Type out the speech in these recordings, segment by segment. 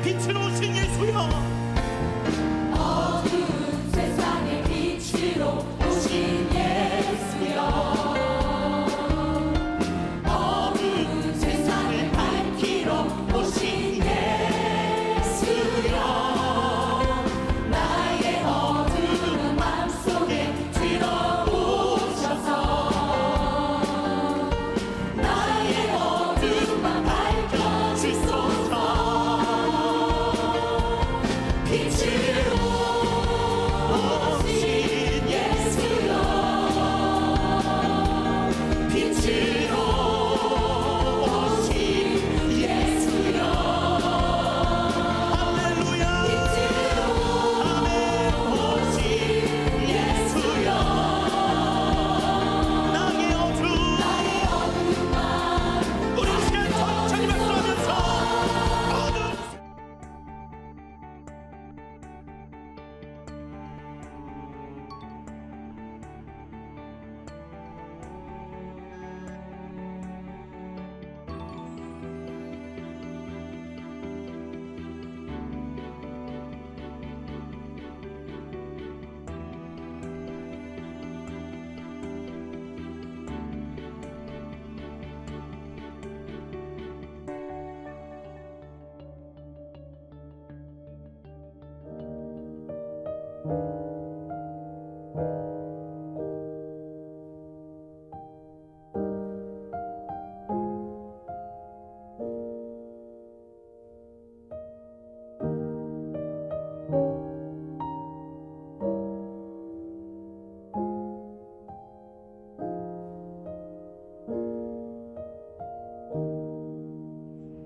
빛으로 오신 예수여, 어두운 세상의 빛으로 오신 예수여, 어두운 세상을 밝히러 오신 예수여, 나의 어두운 맘속에 들어오셔서 나의 어두운 맘 밝혀주소서. 빛으로 오신 예수여, 빛으로 오신 예수여, 할렐루야. 빛으로 오신 예수여, 나의 어두운 나의 어두운 맘 우리 시간 천천히 말씀하면서 어두운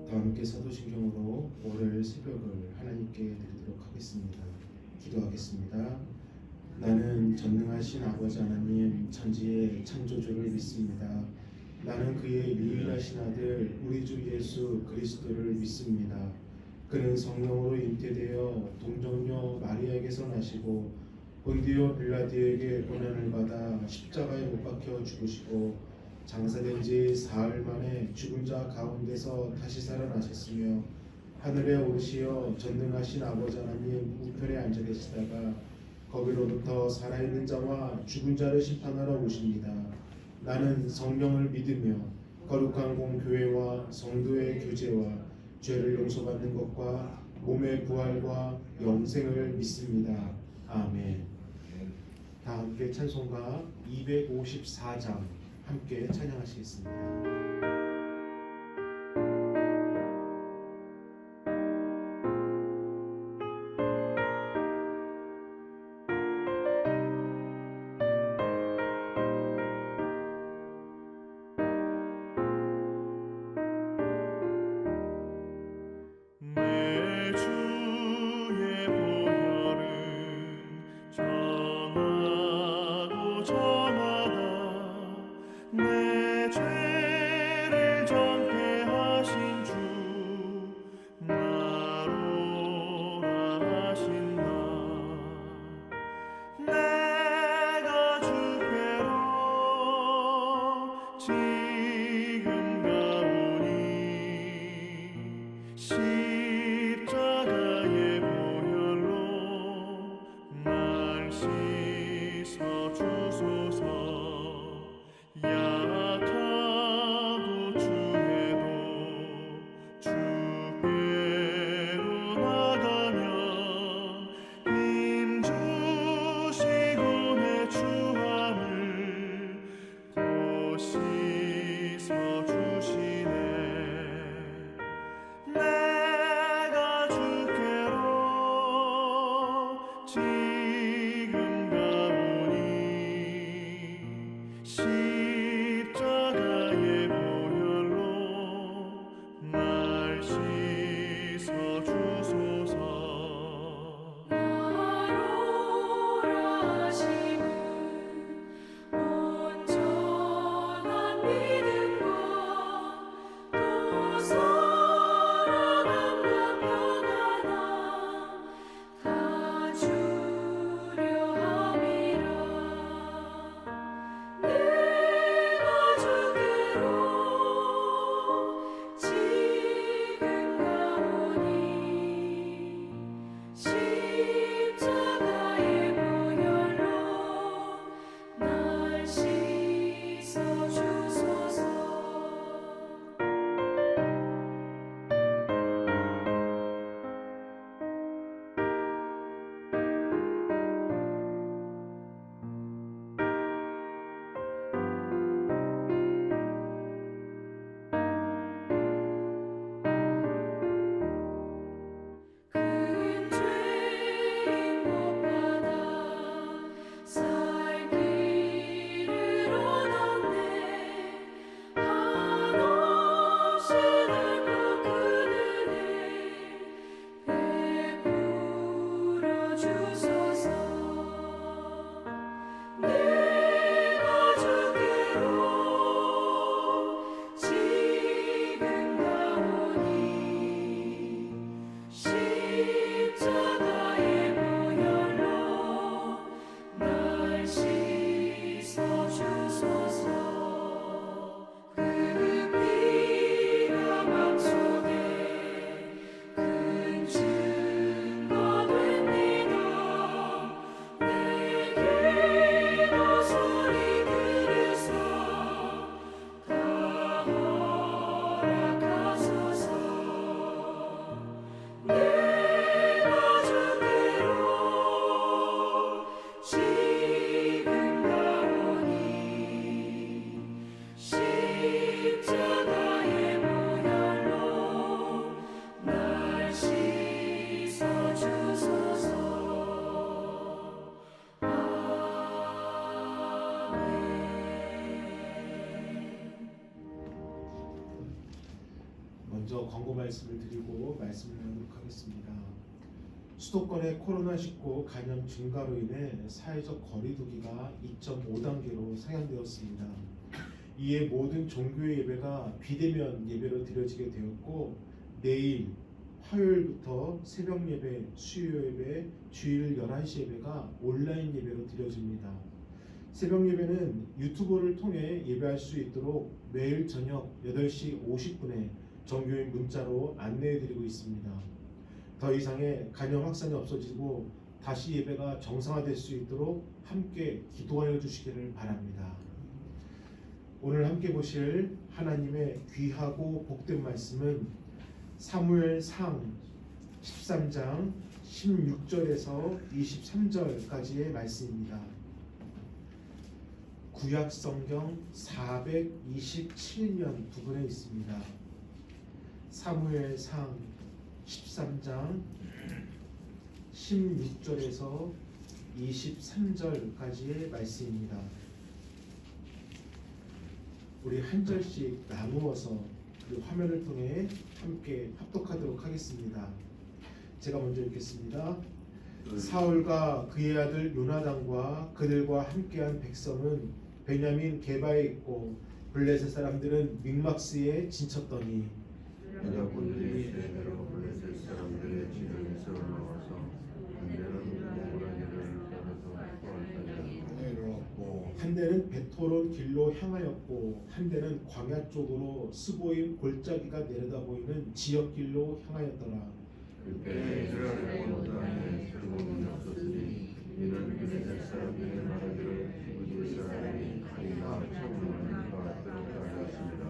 다 함께 사도신경으로 월요일 새벽을 하나님께 드리도록 하겠습니다. 기도하겠습니다. 나는 전능하신 아버지 하나님 천지의 창조주를 믿습니다. 나는 그의 유일하신 아들 우리 주 예수 그리스도를 믿습니다. 그는 성령으로 잉태되어 동정녀 마리아에게서 나시고 본디오 빌라디에게 고난을 받아 십자가에 못 박혀 죽으시고 장사된 지 사흘 만에 죽은 자 가운데서 다시 살아나셨으며 하늘에 오르시어 전능하신 아버지 하나님 우편에 앉아 계시다가 거기로부터 살아있는 자와 죽은 자를 심판하러 오십니다. 나는 성령을 믿으며 거룩한 공교회와 성도의 교제와 죄를 용서받는 것과 몸의 부활과 영생을 믿습니다. 아멘. 다 함께 찬송가 254장 함께 찬양하시겠습니다. 내 주의 보혈은 정하고 정하다 내 죄를 정죄하신 주 나로 하신 나 내가 주께로 지금 가오니 십자가의 보혈로 날 씻어 주소서. 약하고 주에도 주께로 나가면 힘 주시고 내 주함을 곧 씻어 주시네. 내가 주께로 지금 가오니 십자가의 보혈로 날 씻어 주소서. 나로라 하심은 온전한 믿음과 또 사랑함과 평안함 다 주려 함이라. 내가 주께로 지금 가오니 권고 말씀을 드리고 말씀을 나누도록 하겠습니다. 수도권의 코로나19 감염 증가로 인해 사회적 거리두기가 2.5단계로 상향되었습니다. 이에 모든 종교의 예배가 비대면 예배로 드려지게 되었고 내일 화요일부터 새벽 예배, 수요 예배, 주일 11시 예배가 온라인 예배로 드려집니다. 새벽 예배는 유튜브를 통해 예배할 수 있도록 매일 저녁 8시 50분에 정교인 문자로 안내해드리고 있습니다. 더 이상의 감염 확산이 없어지고 다시 예배가 정상화될 수 있도록 함께 기도하여 주시기를 바랍니다. 오늘 함께 보실 하나님의 귀하고 복된 말씀은 사무엘상 13장 16절에서 23절까지의 말씀입니다. 구약 성경 427년 부분에 있습니다. 사무엘상 13장 16절에서 23절까지의 말씀입니다. 우리 한 절씩 나누어서 그 화면을 통해 함께 합독하도록 하겠습니다. 제가 먼저 읽겠습니다. 사울과 그의 아들 요나단과 그들과 함께한 백성은 베냐민 게바에 있고 블레셋 사람들은 믹막스에 진쳤더니 여자분들이 대대로 블레셋 사람들의 진을 세워놓아서 한대는 고라니를 따라서 포함하여 내려왔고 한 대는 베토론 길로 향하였고 한 대는 광야 쪽으로 스보임 골짜기가 내려다 보이는 지역 길로 향하였더라. 그때 이스라엘 온 땅에 세금이 없었으니 이는 블레셋 사람들의 말하기를 우리 사람이 칼이나 창문을 받도록 하였습니다.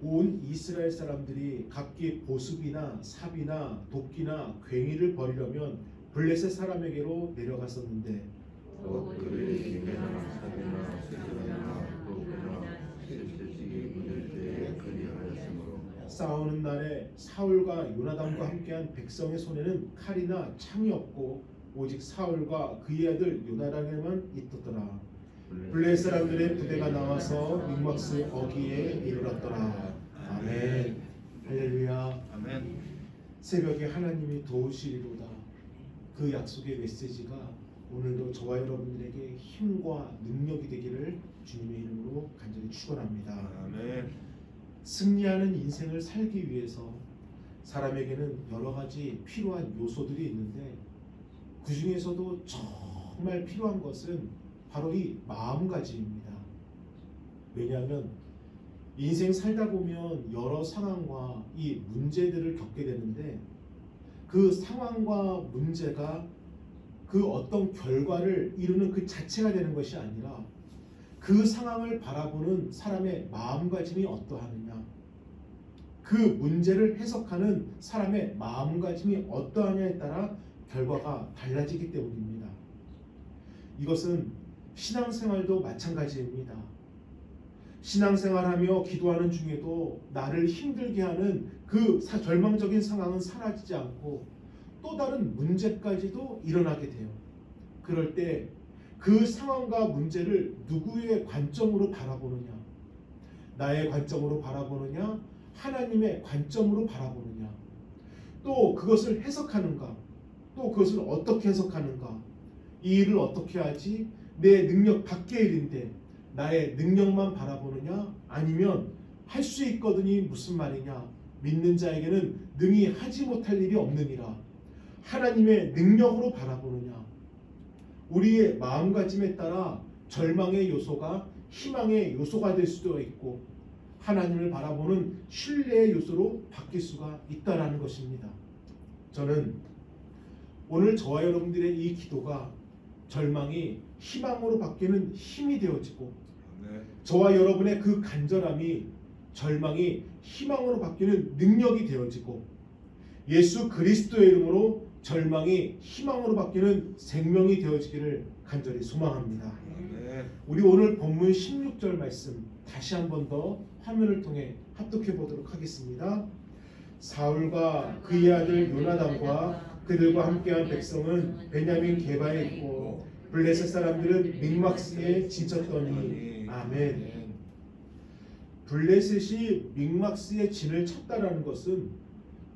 온 이스라엘 사람들이 각기 보습이나 삽이나 도끼나 괭이를 버리려면 블레셋 사람에게로 내려갔었는데 또 그들이 기계나 삽이나 쇠사나 도끼나 쇠채찍이 묻을 때에 그리하였으므로 싸우는 날에 사울과 요나단과 함께한 백성의 손에는 칼이나 창이 없고 오직 사울과 그의 아들 요나단에만 있었더라. 블레셋 사람들의 부대가 나와서 믹막스 어기에 이르렀더라. 아멘. 할렐루야. 아멘. 새벽에 하나님이 도우시리로다. 그 약속의 메시지가 오늘도 저와 여러분들에게 힘과 능력이 되기를 주님의 이름으로 간절히 축원합니다. 아멘. 승리하는 인생을 살기 위해서 사람에게는 여러 가지 필요한 요소들이 있는데 그 중에서도 정말 필요한 것은 바로 이 마음가짐입니다. 왜냐하면 인생 살다 보면 여러 상황과 이 문제들을 겪게 되는데 그 상황과 문제가 그 어떤 결과를 이루는 그 자체가 되는 것이 아니라 그 상황을 바라보는 사람의 마음가짐이 어떠하느냐, 그 문제를 해석하는 사람의 마음가짐이 어떠하냐에 따라 결과가 달라지기 때문입니다. 이것은 신앙생활도 마찬가지입니다. 신앙생활하며 기도하는 중에도 나를 힘들게 하는 그 절망적인 상황은 사라지지 않고 또 다른 문제까지도 일어나게 돼요. 그럴 때 그 상황과 문제를 누구의 관점으로 바라보느냐, 나의 관점으로 바라보느냐, 하나님의 관점으로 바라보느냐, 또 그것을 해석하는가, 또 그것을 어떻게 해석하는가, 이 일을 어떻게 하지, 내 능력 밖의 일인데 나의 능력만 바라보느냐, 아니면 할 수 있거든이 무슨 말이냐, 믿는 자에게는 능히 하지 못할 일이 없느니라, 하나님의 능력으로 바라보느냐. 우리의 마음가짐에 따라 절망의 요소가 희망의 요소가 될 수도 있고 하나님을 바라보는 신뢰의 요소로 바뀔 수가 있다라는 것입니다. 저는 오늘 저와 여러분들의 이 기도가 절망이 희망으로 바뀌는 힘이 되어지고 저와 여러분의 그 간절함이 절망이 희망으로 바뀌는 능력이 되어지고 예수 그리스도의 이름으로 절망이 희망으로 바뀌는 생명이 되어지기를 간절히 소망합니다. 우리 오늘 본문 16절 말씀 다시 한 번 더 화면을 통해 합독해 보도록 하겠습니다. 사울과 그의 아들 요나단과 그들과 함께한 백성은 베냐민 게바에 있고 블레셋 사람들은 믹막스에 진쳤더니. 아멘. 블레셋이 믹막스에 진을 쳤다라는 것은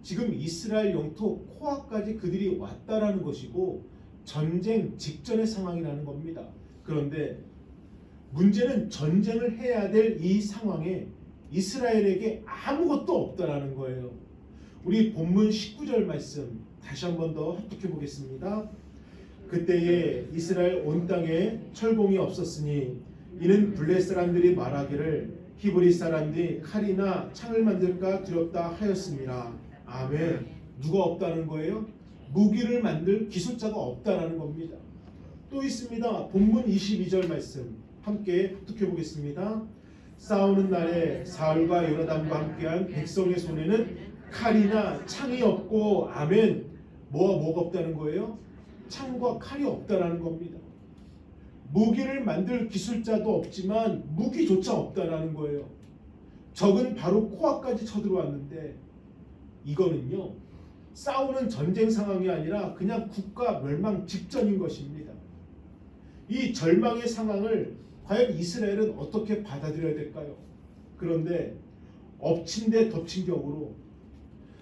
지금 이스라엘 영토 코앞까지 그들이 왔다라는 것이고 전쟁 직전의 상황이라는 겁니다. 그런데 문제는 전쟁을 해야 될 이 상황에 이스라엘에게 아무것도 없다라는 거예요. 우리 본문 19절 말씀 다시 한 번 더 합독해 보겠습니다. 그때에 이스라엘 온 땅에 철공이 없었으니 이는 블레 사람들이 말하기를 히브리 사람들이 칼이나 창을 만들까 두렵다 하였습니다. 아멘. 누가 없다는 거예요? 무기를 만들 기술자가 없다라는 겁니다. 또 있습니다. 본문 22절 말씀 함께 합독해 보겠습니다. 싸우는 날에 사울과 요나단과 함께한 백성의 손에는 칼이나 창이 없고 아멘. 뭐가 없다는 거예요? 창과 칼이 없다라는 겁니다. 무기를 만들 기술자도 없지만 무기조차 없다라는 거예요. 적은 바로 코앞까지 쳐들어왔는데 이거는요 싸우는 전쟁 상황이 아니라 그냥 국가 멸망 직전인 것입니다. 이 절망의 상황을 과연 이스라엘은 어떻게 받아들여야 될까요? 그런데 엎친 데 덮친 격으로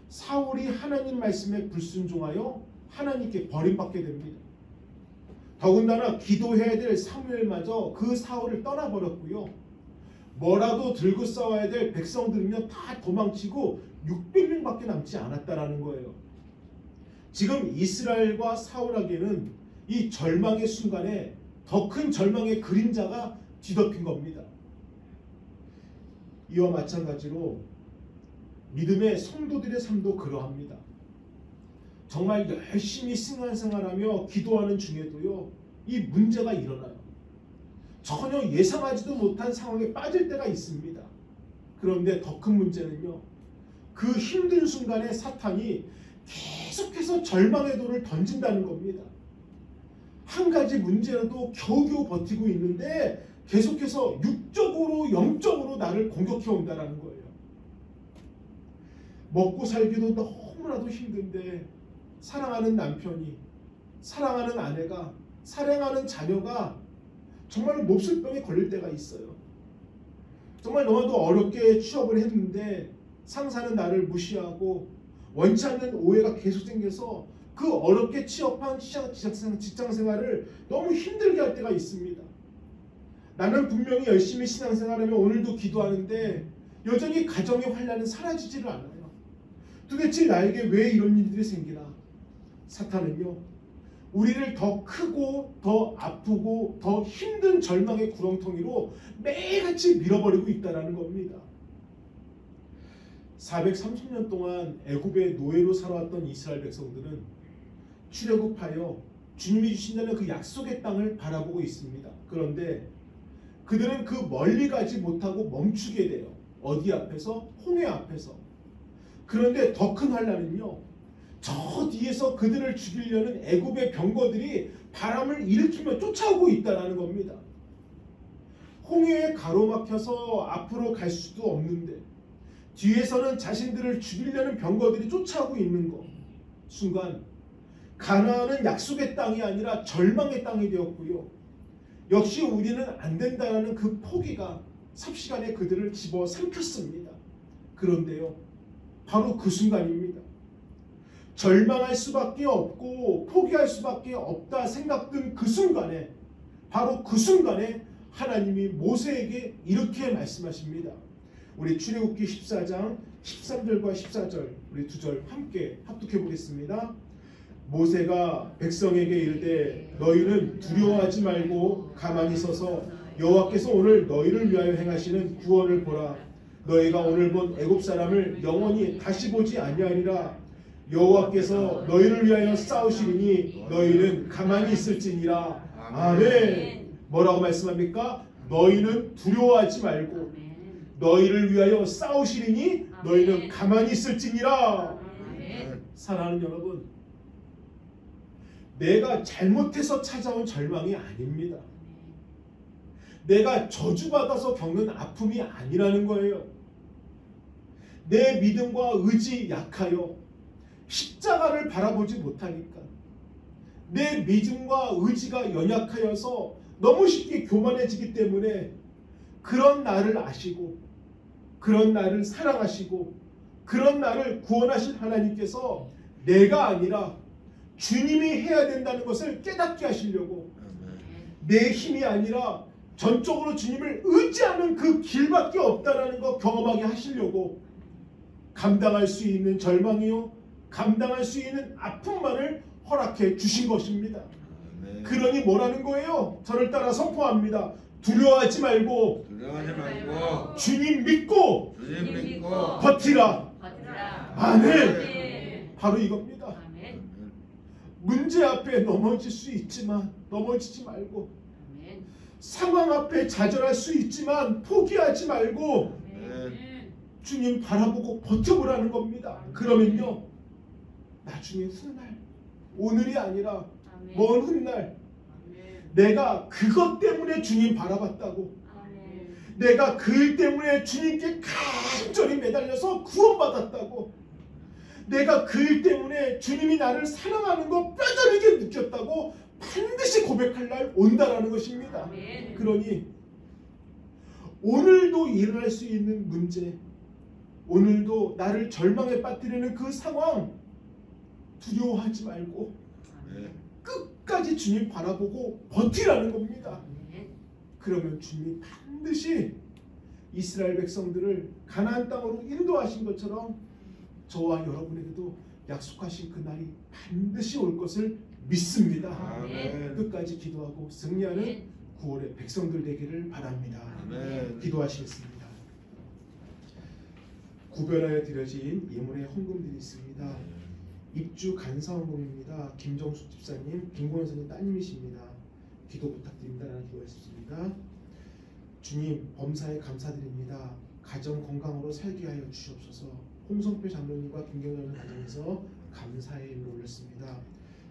사울이 하나님 말씀에 불순종하여 하나님께 버림받게 됩니다. 더군다나 기도해야 될 사무엘마저 그 사울을 떠나버렸고요. 뭐라도 들고 싸워야 될 백성들은요 다 도망치고 600명밖에 남지 않았다라는 거예요. 지금 이스라엘과 사울에게는 이 절망의 순간에 더 큰 절망의 그림자가 뒤덮인 겁니다. 이와 마찬가지로 믿음의 성도들의 삶도 그러합니다. 정말 열심히 신앙생활하며 기도하는 중에도요 이 문제가 일어나요. 전혀 예상하지도 못한 상황에 빠질 때가 있습니다. 그런데 더 큰 문제는요 그 힘든 순간에 사탄이 계속해서 절망의 돌을 던진다는 겁니다. 한 가지 문제라도 겨우겨우 버티고 있는데 계속해서 육적으로 영적으로 나를 공격해 온다는 거예요. 먹고 살기도 너무나도 힘든데 사랑하는 남편이, 사랑하는 아내가, 사랑하는 자녀가 정말 몹쓸 병에 걸릴 때가 있어요. 정말 너무나도 어렵게 취업을 했는데 상사는 나를 무시하고 원치 않는 오해가 계속 생겨서 그 어렵게 취업한 직장 생활을 너무 힘들게 할 때가 있습니다. 나는 분명히 열심히 신앙생활하며 오늘도 기도하는데 여전히 가정의 환란은 사라지지를 않아요. 도대체 나에게 왜 이런 일들이 생기나? 사탄은요 우리를 더 크고 더 아프고 더 힘든 절망의 구렁텅이로 매일같이 밀어버리고 있다는 겁니다. 430년 동안 애굽의 노예로 살아왔던 이스라엘 백성들은 출애굽하여 주님이 주신다는 그 약속의 땅을 바라보고 있습니다. 그런데 그들은 그 멀리 가지 못하고 멈추게 돼요. 어디 앞에서? 홍해 앞에서. 그런데 더 큰 환란은요 저 뒤에서 그들을 죽이려는 애굽의 병거들이 바람을 일으키며 쫓아오고 있다는 겁니다. 홍해에 가로막혀서 앞으로 갈 수도 없는데 뒤에서는 자신들을 죽이려는 병거들이 쫓아오고 있는 것. 순간 가나안은 약속의 땅이 아니라 절망의 땅이 되었고요. 역시 우리는 안 된다는 그 포기가 삽시간에 그들을 집어삼켰습니다. 그런데요 바로 그 순간입니다. 절망할 수밖에 없고 포기할 수밖에 없다 생각된 그 순간에 바로 그 순간에 하나님이 모세에게 이렇게 말씀하십니다. 우리 출애굽기 14장 13절과 14절 우리 두 절 함께 합독해 보겠습니다. 모세가 백성에게 이르되 너희는 두려워하지 말고 가만히 서서 여호와께서 오늘 너희를 위하여 행하시는 구원을 보라. 너희가 오늘 본 애굽 사람을 영원히 다시 보지 아니하리라. 여호와께서 너희를 위하여 싸우시리니 너희는 가만히 있을지니라. 아멘. 뭐라고 말씀합니까? 너희는 두려워하지 말고 너희를 위하여 싸우시리니 너희는 가만히 있을지니라. 사랑하는 여러분, 내가 잘못해서 찾아온 절망이 아닙니다. 내가 저주받아서 겪는 아픔이 아니라는 거예요. 내 믿음과 의지 약하여 십자가를 바라보지 못하니까 내 믿음과 의지가 연약하여서 너무 쉽게 교만해지기 때문에 그런 나를 아시고 그런 나를 사랑하시고 그런 나를 구원하신 하나님께서 내가 아니라 주님이 해야 된다는 것을 깨닫게 하시려고, 내 힘이 아니라 전적으로 주님을 의지하는 그 길밖에 없다라는 거 경험하게 하시려고 감당할 수 있는 절망이요, 감당할 수 있는 아픔만을 허락해 주신 것입니다. 그러니 뭐라는 거예요? 저를 따라 선포합니다. 두려워하지 말고 두려워하지 말고 주님 믿고 주님 믿고 버티라. 버티라. 아멘. 바로 이겁니다. 아멘. 문제 앞에 넘어질 수 있지만 넘어지지 말고, 아멘. 상황 앞에 좌절할 수 있지만 포기하지 말고 아멘. 주님 바라보고 버텨보라는 겁니다. 그러면요, 나중에 훗날, 오늘이 아니라 아멘. 먼 훗날 아멘. 내가 그것 때문에 주님 바라봤다고, 아멘. 내가 그 일 때문에 주님께 간절히 매달려서 구원받았다고, 내가 그 일 때문에 주님이 나를 사랑하는 거 뼈저리게 느꼈다고 반드시 고백할 날 온다라는 것입니다. 아멘. 그러니 오늘도 일어날 수 있는 문제, 오늘도 나를 절망에 빠뜨리는 그 상황 두려워하지 말고 끝까지 주님 바라보고 버티라는 겁니다. 아멘. 그러면 주님이 반드시 이스라엘 백성들을 가나안 땅으로 인도하신 것처럼 저와 여러분에게도 약속하신 그날이 반드시 올 것을 믿습니다. 아멘. 끝까지 기도하고 승리하는 아멘. 9월의 백성들 되기를 바랍니다. 아멘. 기도하시겠습니다. 구별하여 드려진 예물의 헌금들이 있습니다. 입주 간사헌금입니다. 김정숙 집사님, 김고현 선생님 따님이십니다. 기도 부탁드립니다. 라는 기도했습니다. 주님, 범사에 감사드립니다. 가정 건강으로 살게 하여 주시옵소서. 홍성표 장로님과 김경현 가정에서 감사의 예물을 올렸습니다.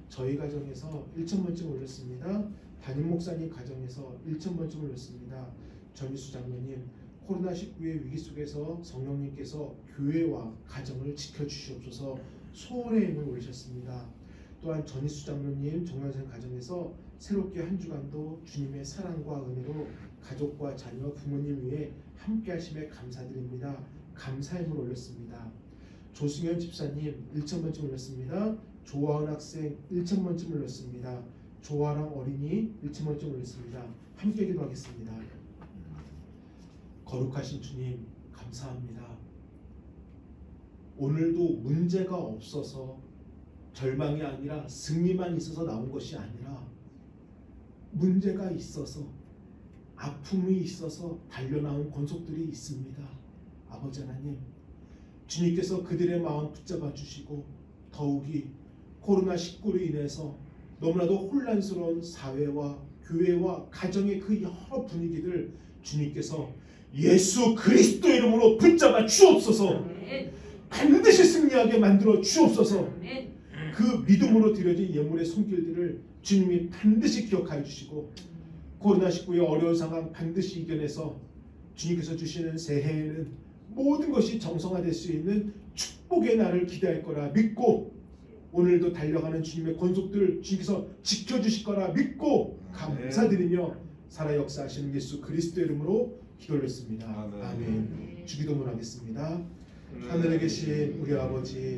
저희 가정에서 1,000번쯤 올렸습니다. 담임 목사님 가정에서 1,000번쯤 올렸습니다. 전희수 장로님, 코로나19의 위기 속에서 성령님께서 교회와 가정을 지켜주시옵소서. 소원의 힘을 올리셨습니다. 또한 전희수 장로님, 정현생 가정에서 새롭게 한 주간도 주님의 사랑과 은혜로 가족과 자녀, 부모님 위해 함께 하심에 감사드립니다. 감사의 힘을 올렸습니다. 조승현 집사님 1,000번쯤 올렸습니다. 조아은 학생 1,000번쯤 올렸습니다. 조아랑 어린이 1,000번쯤 올렸습니다. 함께 기도하겠습니다. 거룩하신 주님, 감사합니다. 오늘도 문제가 없어서 절망이 아니라 승리만 있어서 나온 것이 아니라 문제가 있어서 아픔이 있어서 달려나온 권속들이 있습니다. 아버지 하나님, 주님께서 그들의 마음 붙잡아 주시고 더욱이 코로나19로 인해서 너무나도 혼란스러운 사회와 교회와 가정의 그 여러 분위기들 주님께서 예수 그리스도의 이름으로 붙잡아 주옵소서. 아멘. 반드시 승리하게 만들어 주옵소서. 아멘. 그 믿음으로 드려진 예물의 손길들을 주님이 반드시 기억하여 주시고 코로나19의 어려운 상황 반드시 이겨내서 주님께서 주시는 새해에는 모든 것이 정성화될 수 있는 축복의 날을 기대할 거라 믿고 오늘도 달려가는 주님의 권속들 주님께서 지켜주실 거라 믿고 감사드리며 살아 역사하시는 예수 그리스도의 이름으로 기도했습니다. 아멘. 아멘. 주기도문 하겠습니다. 하늘에 계신 우리 아버지,